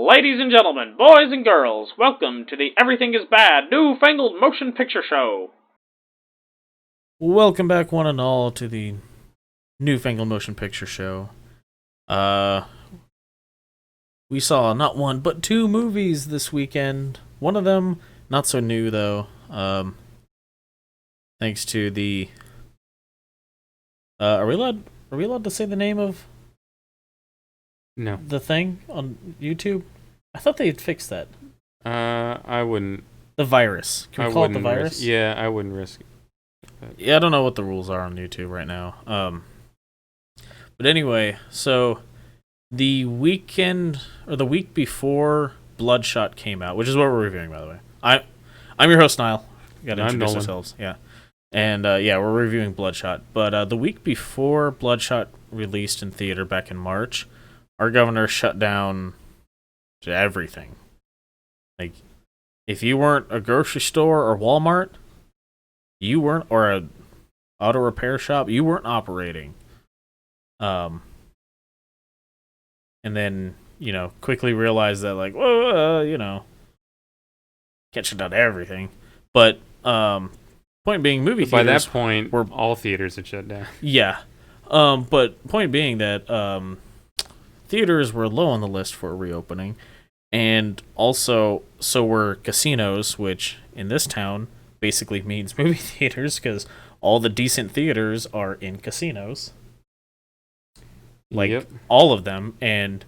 Ladies and gentlemen, boys and girls, welcome to the Everything is Bad New Fangled Motion Picture Show. Welcome back, one and all, to the Newfangled Motion Picture Show. We saw not one, but two movies this weekend. One of them, not so new, though. Thanks to the... Are we allowed to say the name of No. the thing on YouTube? I thought they had fixed that. I wouldn't. The virus. Can we call it the virus? Yeah, I wouldn't risk it. Yeah, I don't know what the rules are on YouTube right now. But anyway, so the weekend or the week before Bloodshot came out, which is what we're reviewing, by the way. I'm your host, Niall. We gotta introduce Nolan. ourselves. Yeah. And we're reviewing Bloodshot. But the week before Bloodshot released in theater back in March, our governor shut down everything. Like, if you weren't a grocery store or Walmart, you weren't, or a auto repair shop, you weren't operating. And then, quickly realized that, like, whoa, can't shut down everything. But, point being, movie theaters... By that point, all theaters had shut down. Yeah. But point being that, theaters were low on the list for reopening. And also, so were casinos, which, in this town, basically means movie theaters, because all the decent theaters are in casinos. Like, Yep. all of them. And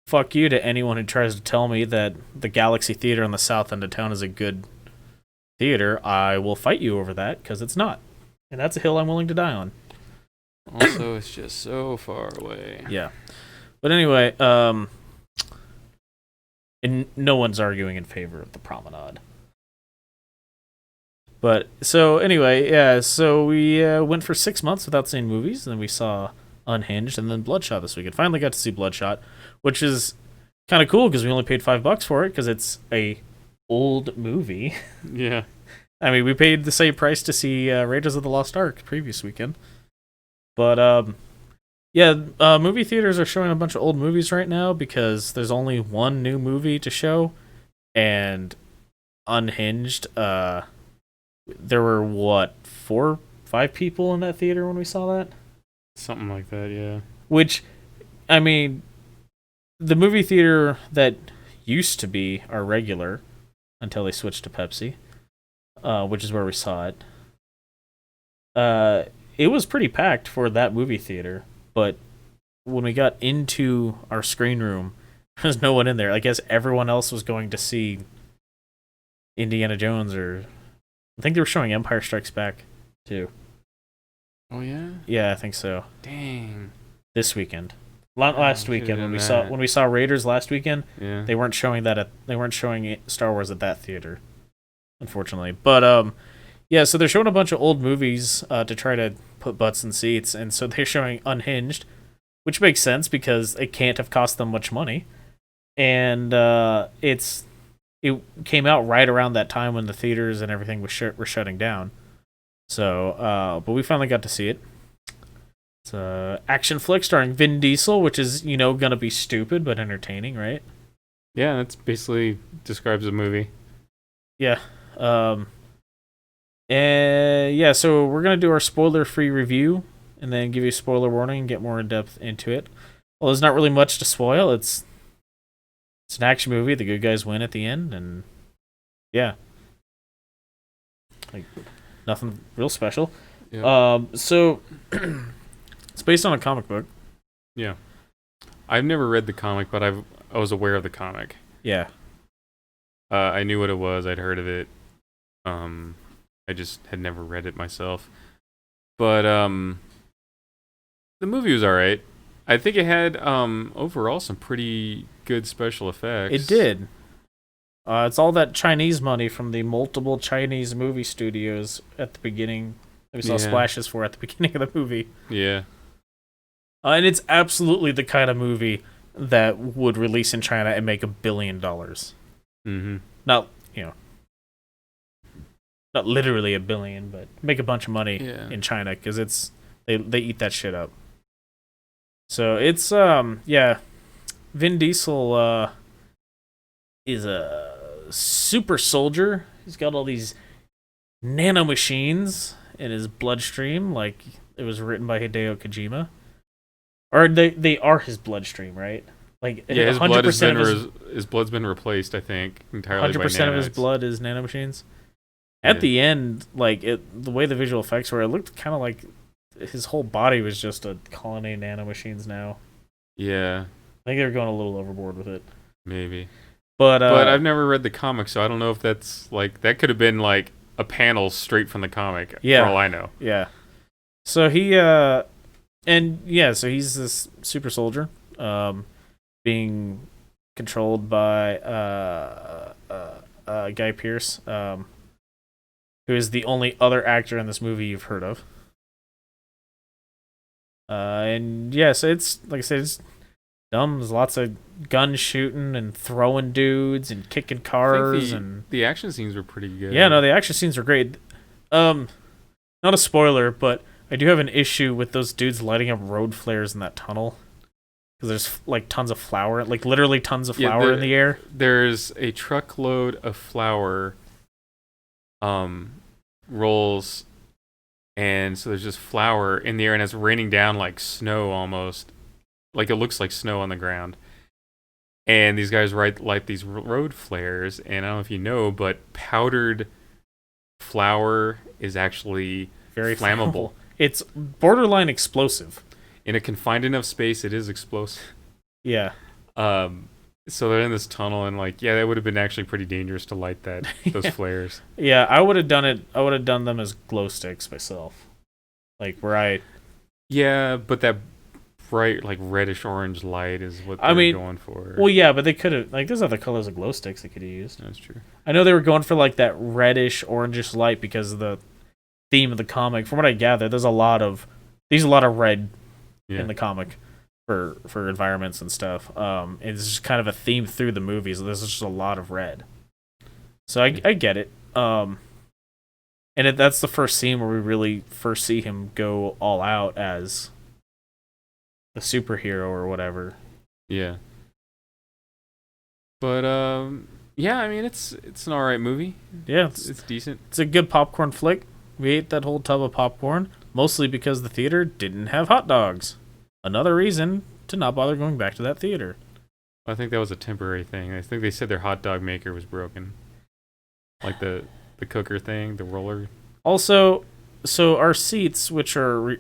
fuck you to anyone who tries to tell me that the Galaxy Theater on the south end of town is a good theater. I will fight you over that, because it's not. And that's a hill I'm willing to die on. Also, it's just so far away. Yeah. But anyway, and no one's arguing in favor of the promenade. But, so anyway, yeah, so we went for 6 months without seeing movies, and then we saw Unhinged, and then Bloodshot this weekend. Finally got to see Bloodshot, which is kind of cool, because we only paid $5 for it, because it's a old movie. Yeah. I mean, we paid the same price to see Raiders of the Lost Ark previous weekend. But, movie theaters are showing a bunch of old movies right now, because there's only one new movie to show, and Unhinged, there were, 4-5 people in that theater when we saw that? Something like that, yeah. Which, I mean, the movie theater that used to be our regular, until they switched to Pepsi, which is where we saw it, it was pretty packed for that movie theater, but when we got into our screen room, there was no one in there. I guess everyone else was going to see Indiana Jones, or I think they were showing Empire Strikes Back too. Oh yeah? Yeah, I think so. Dang. This weekend. Last weekend when we saw Raiders last weekend, Yeah. they weren't showing Star Wars at that theater, unfortunately. But yeah, so they're showing a bunch of old movies to try to put butts in seats, and so they're showing Unhinged, which makes sense because it can't have cost them much money, and it came out right around that time when the theaters and everything were shutting down. So, but we finally got to see it. It's an action flick starring Vin Diesel, which is, gonna be stupid but entertaining, right? Yeah, that's basically describes the movie. Yeah. So we're gonna do our spoiler-free review, and then give you a spoiler warning and get more in depth into it. Well, there's not really much to spoil. It's an action movie. The good guys win at the end, and yeah, like nothing real special. Yeah. So it's based on a comic book. Yeah. I've never read the comic, but I was aware of the comic. Yeah. I knew what it was. I'd heard of it. I just had never read it myself. But the movie was alright. I think it had overall some pretty good special effects. It did. It's all that Chinese money from the multiple Chinese movie studios at the beginning. We saw splashes for at the beginning of the movie. Yeah. And it's absolutely the kind of movie that would release in China and make $1 billion. Mm-hmm. Not literally $1 billion, but make a bunch of money in China, because they eat that shit up. So it's Vin Diesel is a super soldier. He's got all these nanomachines in his bloodstream, like it was written by Hideo Kojima. Or they are his bloodstream, right? Like Yeah, 100% of his blood's been replaced, I think, entirely by 100% of his nanites. blood is nanomachines. At Yeah. the end, like the way the visual effects were, it looked kind of like his whole body was just a colony of nanomachines now. Yeah, I think they were going a little overboard with it. maybe. But But I've never read the comic, so I don't know if that's like that could have been like a panel straight from the comic. Yeah. For all I know. yeah. So so he's this super soldier, being controlled by Guy Pearce, who is the only other actor in this movie you've heard of. And yeah, so it's like I said, it's dumb. There's lots of gun shooting and throwing dudes and kicking cars and the action scenes were pretty good. yeah, no, the action scenes are great. Not a spoiler, but I do have an issue with those dudes lighting up road flares in that tunnel because there's like tons of flour, like literally tons of flour in the air. There's a truckload of flour rolls, and so there's just flour in the air, and it's raining down like snow almost. Like it looks like snow on the ground. And these guys light these road flares, and I don't know if you know, but powdered flour is actually Very flammable. It's borderline explosive. In a confined enough space, it is explosive. Yeah. So they're in this tunnel, and like, yeah, that would have been actually pretty dangerous to light those flares. Yeah, I would have done it. I would have done them as glow sticks myself. Like where I. Yeah, but that bright, like reddish orange light is what they're going for. Well, yeah, but they could have there's other colors of glow sticks they could have used. That's true. I know they were going for like that reddish orangish light because of the theme of the comic. From what I gather, there's a lot of red in the comic for environments and stuff. It's just kind of a theme through the movies. There's just a lot of red. So I get it. And that's the first scene where we really first see him go all out as the superhero or whatever. Yeah. But yeah, I mean it's an alright movie. Yeah, it's decent. It's a good popcorn flick. We ate that whole tub of popcorn, mostly because the theater didn't have hot dogs. Another reason to not bother going back to that theater. I think that was a temporary thing. I think they said their hot dog maker was broken. Like the cooker thing, the roller. Also, so our seats, which are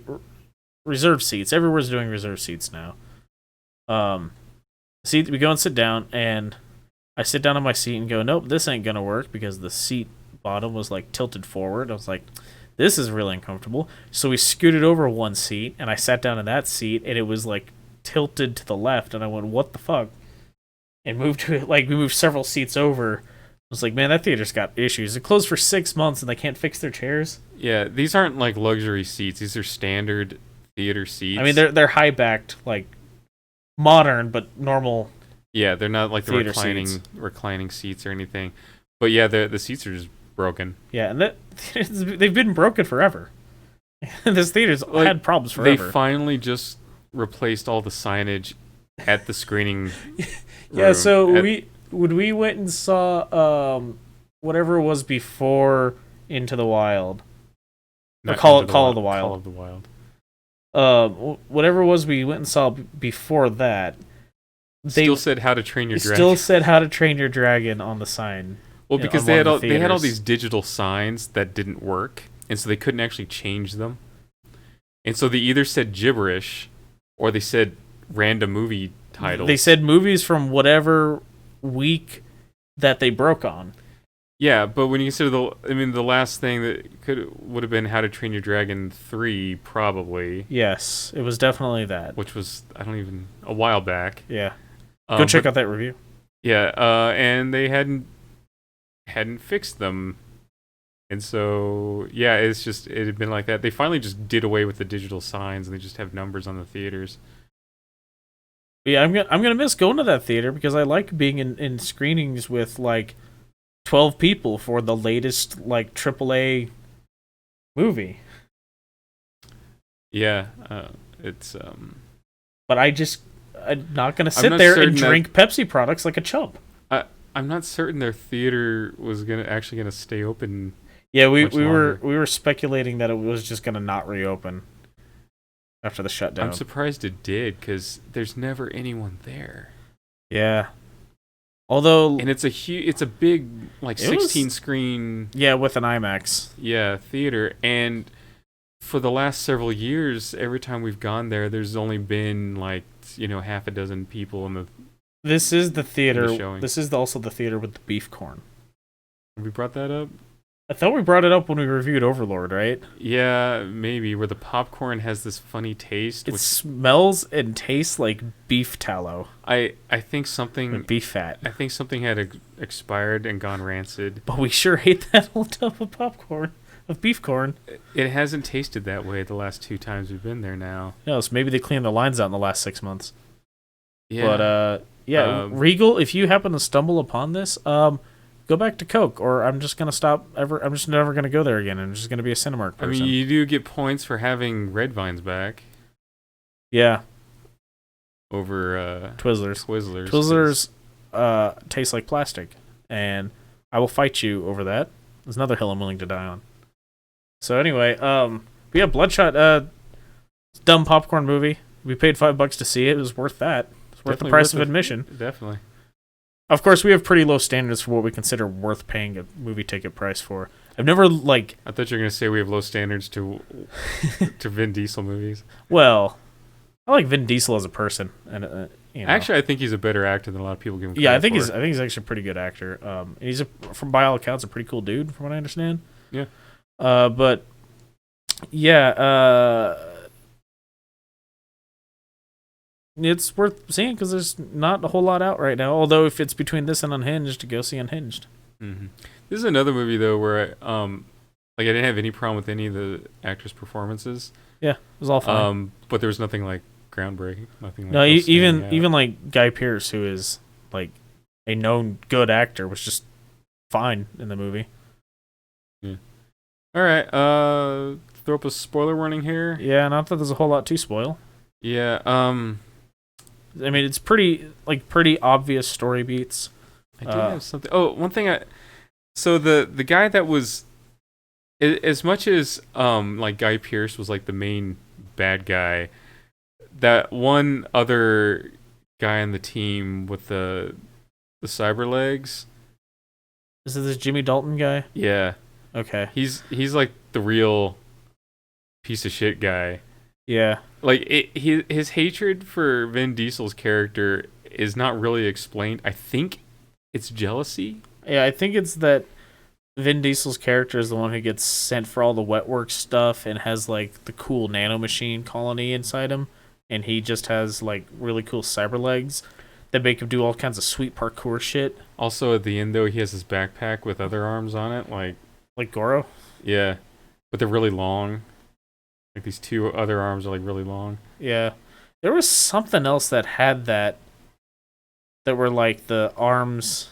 reserved seats, everywhere's doing reserved seats now. We go and sit down, and I sit down on my seat and go, nope, this ain't gonna work because the seat bottom was like tilted forward. I was like, this is really uncomfortable. So we scooted over one seat, and I sat down in that seat, and it was like tilted to the left, and I went, what the fuck? And we moved several seats over. I was like, man, that theater's got issues. It closed for 6 months, and they can't fix their chairs. Yeah, these aren't like luxury seats. These are standard theater seats. I mean, they're high backed, like modern but normal. Yeah, they're not like the reclining seats or anything. But yeah, the seats are just broken. Yeah, and they've been broken forever. This theater's had problems forever. They finally just replaced all the signage at the screening. Yeah, so we went and saw whatever was before Into the Wild. Or Call of the Wild. Call of the Wild. Whatever it was we went and saw before that. They still said How to Train Your Dragon. Still said How to Train Your Dragon on the sign. Well, because they had all these digital signs that didn't work, and so they couldn't actually change them. And so they either said gibberish, or they said random movie titles. They said movies from whatever week that they broke on. Yeah, but when you consider the last thing that would have been How to Train Your Dragon 3, probably. Yes, it was definitely that. Which was a while back. Yeah. Go check out that review. Yeah, and they hadn't fixed them. And so, yeah, it had been like that. They finally just did away with the digital signs, and they just have numbers on the theaters. Yeah, I'm gonna miss going to that theater because I like being in screenings with like 12 people for the latest like AAA movie. Yeah, it's But I'm not gonna sit there and drink Pepsi products like a chump. I'm not certain their theater was actually gonna stay open. Yeah, we much were longer. we were speculating that it was just gonna not reopen after the shutdown. I'm surprised it did because there's never anyone there. Yeah. Although And it's a big like It was- 16 screen yeah, with an IMAX. theater, and for the last several years, every time we've gone there, there's only been like half a dozen people in the. This is the theater. showing. This is also the theater with the beef corn. Have we brought that up? I thought we brought it up when we reviewed Overlord, right? Yeah, maybe where the popcorn has this funny taste. It Which smells and tastes like beef tallow, I think something. like beef fat. I think something had expired and gone rancid. But we sure hate that whole tub of popcorn, of beef corn. It hasn't tasted that way the last 2 times we've been there now. No, so maybe they cleaned the lines out in the last 6 months. Yeah. But yeah, Regal, if you happen to stumble upon this, go back to Coke, or I'm just gonna stop I'm just never gonna go there again. I'm just gonna be a Cinemark I person. mean, you do get points for having Red Vines back Yeah, over Twizzlers. Twizzlers. Twizzlers taste like plastic, and I will fight you over that. There's another hill I'm willing to die on. So anyway, but yeah, Bloodshot, dumb popcorn movie. We paid $5 to see it. It was worth that. It's worth the Definitely price worth of it. admission. Definitely. Of course, we have pretty low standards for what we consider worth paying a movie ticket price for. I've never I thought you were gonna say we have low standards to Vin Diesel movies. well, I like Vin Diesel as a person, and Actually, I think he's a better actor than a lot of people give him credit yeah, I think for. he's actually a pretty good actor. And he's from by all accounts a pretty cool dude, from what I understand. Yeah. But yeah, it's worth seeing because there's not a whole lot out right now. Although if it's between this and Unhinged, go see Unhinged. Mm-hmm. This is another movie though where I didn't have any problem with any of the actors' performances. Yeah, it was all fine. But there was nothing like groundbreaking. Nothing. Like No, even out. even like Guy Pearce, who is like a known good actor, was just fine in the movie. Yeah. All right. Throw up a spoiler warning here. Yeah, not that there's a whole lot to spoil. Yeah. I mean, it's pretty obvious story beats. I did have something. Oh, one thing. So the guy that was, as much as like Guy Pearce was like the main bad guy, that one other guy on the team with the cyber legs. Is it this Jimmy Dalton guy? Yeah. Okay. He's like the real piece of shit guy. Yeah. Like his hatred for Vin Diesel's character is not really explained. I think it's jealousy. Yeah, I think it's that Vin Diesel's character is the one who gets sent for all the wet work stuff and has like the cool nanomachine colony inside him, and he just has like really cool cyber legs that make him do all kinds of sweet parkour shit. Also, at the end though, he has his backpack with other arms on it, Like Goro. yeah, but they're really long. Like these 2 other arms are like really long. Yeah. There was something else that had that were like the arms,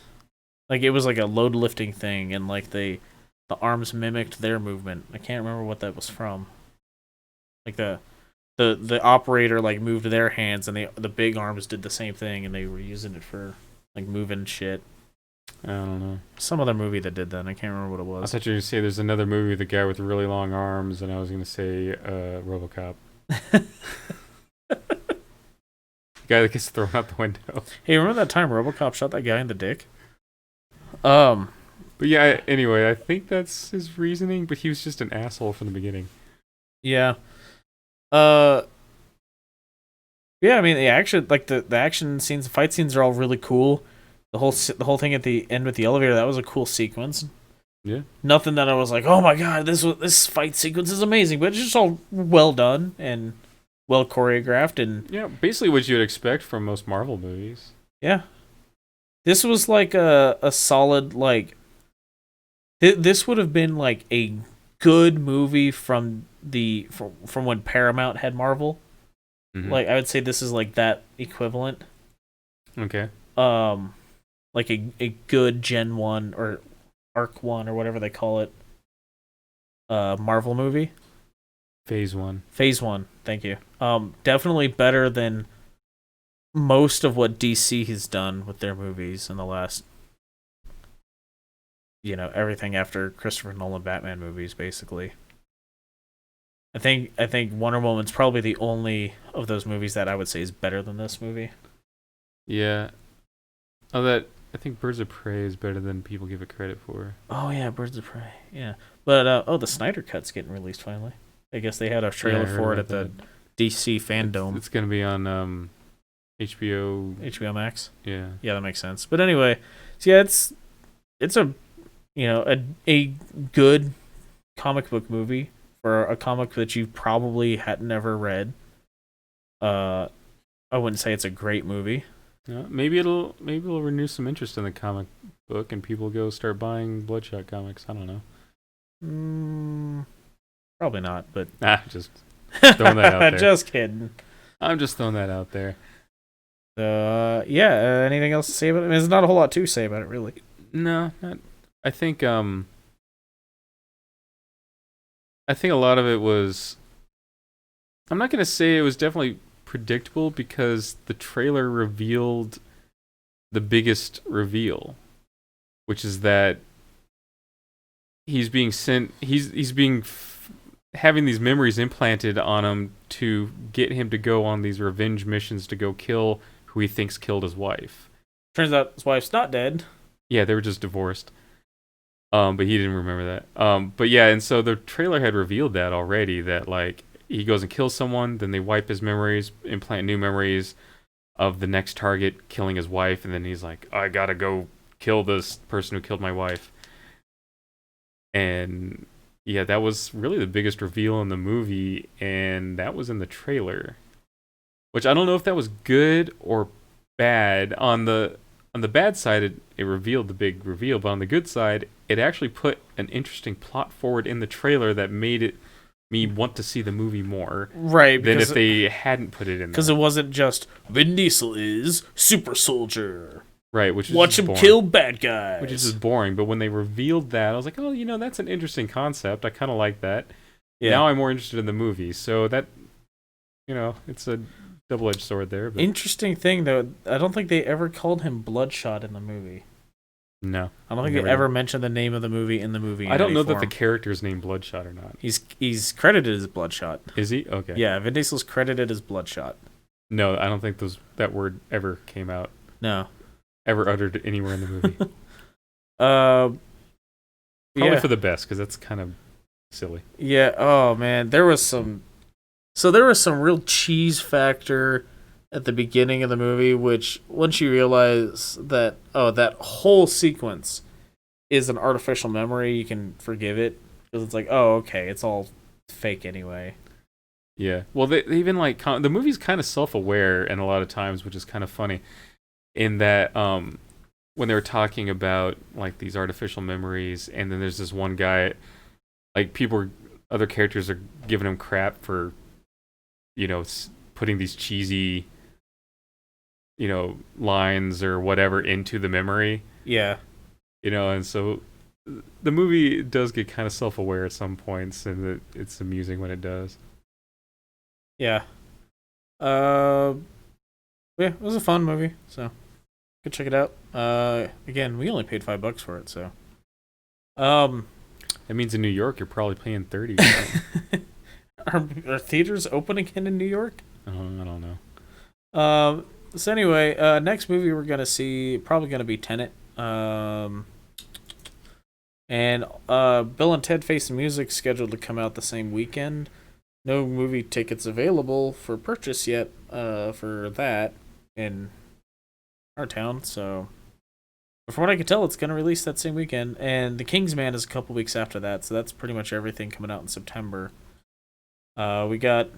like it was like a load lifting thing, and like the arms mimicked their movement. I can't remember what that was from. Like the operator like moved their hands, and the big arms did the same thing, and they were using it for like moving shit. I don't know. Some other movie that did that. I can't remember what it I was. thought you were gonna say there's another movie with a guy with really long arms, and I was gonna say RoboCop. The guy that gets thrown out the window. Hey, remember that time RoboCop shot that guy in the dick? But yeah, anyway, I think that's his reasoning, but he was just an asshole from the beginning. Yeah. Yeah, I mean, the action, like the action scenes, the fight scenes are all really cool. The whole thing at the end with the elevator, that was a cool sequence. Yeah. Nothing that I was like, oh my god, this fight sequence is amazing, but it's just all well done and well choreographed, and Yeah, basically what you'd expect from most Marvel movies. yeah, this was like a solid like. This would have been like a good movie from when Paramount had Marvel. Mhm. Like I would say this is like that equivalent. Okay. Like a good Gen 1 or Arc 1 or whatever they call it. Marvel movie. Phase 1. Phase 1, thank you. Definitely better than most of what DC has done with their movies in the last everything after Christopher Nolan Batman movies, basically. I think Wonder Woman's probably the only of those movies that I would say is better than this movie. Yeah. Oh, that I think Birds of Prey is better than people give it credit for. Oh yeah, Birds of Prey. Yeah, but the Snyder Cut's getting released finally. I guess they had a trailer for it at the DC Fandom. It's gonna be on HBO Max. Yeah. Yeah, that makes sense. But anyway, so yeah, it's a good comic book movie for a comic that you probably had never read. I wouldn't say it's a great movie. Maybe it'll renew some interest in the comic book and people go start buying Bloodshot comics. I don't know. Probably not, but Just throwing that out there. Just kidding. I'm just throwing that out there. Anything else to say about it? I mean, there's not a whole lot to say about it, really. No, I think a lot of it was. I'm not gonna say it was definitely predictable because the trailer revealed the biggest reveal, which is that he's being sent. He's being having these memories implanted on him to get him to go on these revenge missions to go kill who he thinks killed his wife. Turns out his wife's not dead. Yeah, they were just divorced. But he didn't remember that. But yeah, and so the trailer had revealed that already, that like he goes and kills someone, then they wipe his memories, implant new memories of the next target killing his wife, and then he's like, I gotta go kill this person who killed my wife. And yeah, that was really the biggest reveal in the movie, and that was in the trailer. Which I don't know if that was good or bad. On the bad side, it revealed the big reveal, but on the good side, it actually put an interesting plot forward in the trailer that made me want to see the movie more. Right. Than if they hadn't put it in there. Because it wasn't just, Vin Diesel is super soldier. Right, which is watch him boring. Kill bad guys. Which is just boring, but when they revealed that, I was like, oh, that's an interesting concept. I kind of like that. Yeah. Now I'm more interested in the movie, so that, it's a double-edged sword there. But. Interesting thing, though, I don't think they ever called him Bloodshot in the movie. No. I don't think they ever mentioned the name of the movie in the movie. I don't know that the character's named Bloodshot or not. He's credited as Bloodshot. Is he? Okay. Yeah, Vin Diesel's credited as Bloodshot. No, I don't think that word ever came out. No. Ever uttered anywhere in the movie. Probably for the best, because that's kind of silly. Yeah. Oh man, there was some real cheese factor at the beginning of the movie, which once you realize that that whole sequence is an artificial memory, you can forgive it, because it's like, oh okay, it's all fake anyway. Yeah. Well, they even like the movie's kind of self-aware, and a lot of times, which is kind of funny. In that, when they were talking about like these artificial memories, and then there's this one guy, like other characters are giving him crap for, putting these cheesy, lines or whatever into the memory. Yeah. And so the movie does get kind of self-aware at some points, and it's amusing when it does. Yeah. Yeah, it was a fun movie, so go check it out. Again, we only paid $5 for it, so. That means in New York you're probably paying $30. Are theaters open again in New York? I don't know. So anyway, next movie we're gonna see probably gonna be Tenet. And Bill and Ted Face the Music scheduled to come out the same weekend. No movie tickets available for purchase yet for that in our town, so from what I can tell, it's going to release that same weekend, and The Kingsman is a couple weeks after that, so that's pretty much everything coming out in September. We got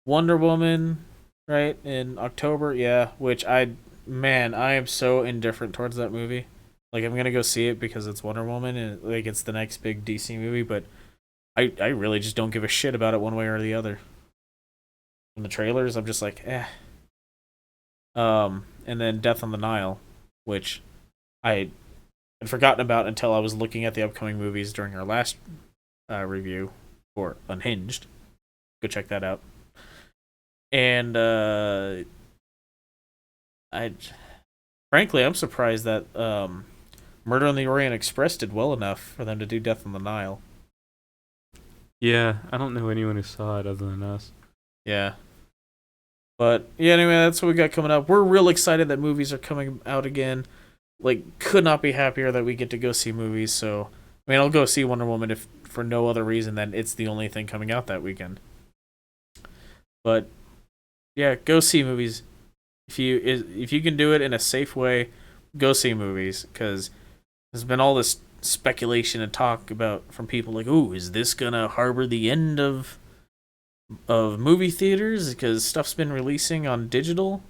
Wonder Woman, right, in October, yeah, which I am so indifferent towards that movie. Like, I'm going to go see it because it's Wonder Woman, and like it's the next big DC movie, but I really just don't give a shit about it one way or the other. In the trailers, I'm just like, eh. And then Death on the Nile, which I had forgotten about until I was looking at the upcoming movies during our last review for Unhinged. Go check that out. And frankly, I'm surprised that Murder on the Orient Express did well enough for them to do Death on the Nile. Yeah, I don't know anyone who saw it other than us. Yeah. But, yeah, anyway, that's what we got coming up. We're real excited that movies are coming out again. Like, could not be happier that we get to go see movies, so... I mean, I'll go see Wonder Woman if for no other reason than it's the only thing coming out that weekend. But, yeah, go see movies. If you can do it in a safe way, go see movies, because there's been all this speculation and talk about from people like, ooh, is this gonna harbor the end of movie theaters because stuff's been releasing on digital?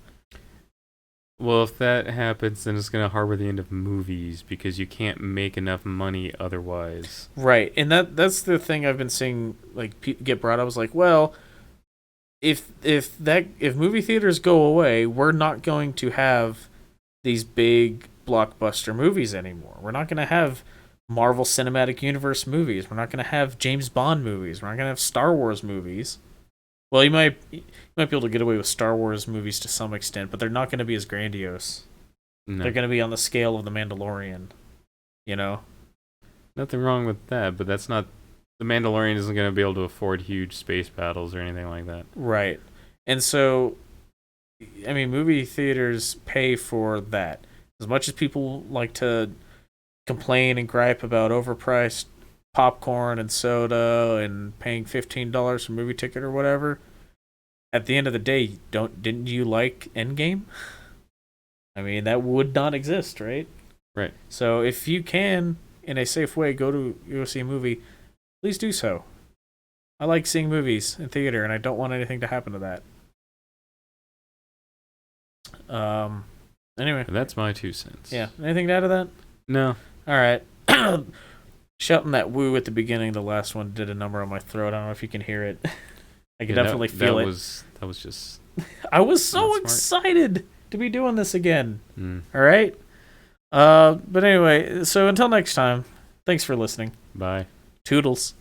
Well, if that happens, then it's going to harbor the end of movies because you can't make enough money otherwise. Right, and that's the thing I've been seeing like get brought up. I was like, well, if movie theaters go away, we're not going to have these big blockbuster movies anymore. We're not going to have Marvel Cinematic Universe movies. We're not going to have James Bond movies. We're not going to have Star Wars movies. Well, you might be able to get away with Star Wars movies to some extent, but they're not going to be as grandiose. No. They're going to be on the scale of The Mandalorian, you know? Nothing wrong with that, but that's not... The Mandalorian isn't going to be able to afford huge space battles or anything like that. Right. And so, I mean, movie theaters pay for that. As much as people like to complain and gripe about overpriced popcorn and soda and paying $15 for a movie ticket or whatever, at the end of the day, didn't you like Endgame? I mean, that would not exist, right? Right. So if you can, in a safe way, go see a movie, please do so. I like seeing movies in theater, and I don't want anything to happen to that. Anyway. That's my 2 cents. Yeah. Anything to add to that? No. All right. Shouting that woo at the beginning, the last one did a number on my throat. I don't know if you can hear it. I can definitely feel it. That was just... I was so excited to be doing this again. All right? But anyway, so until next time, thanks for listening. Bye. Toodles.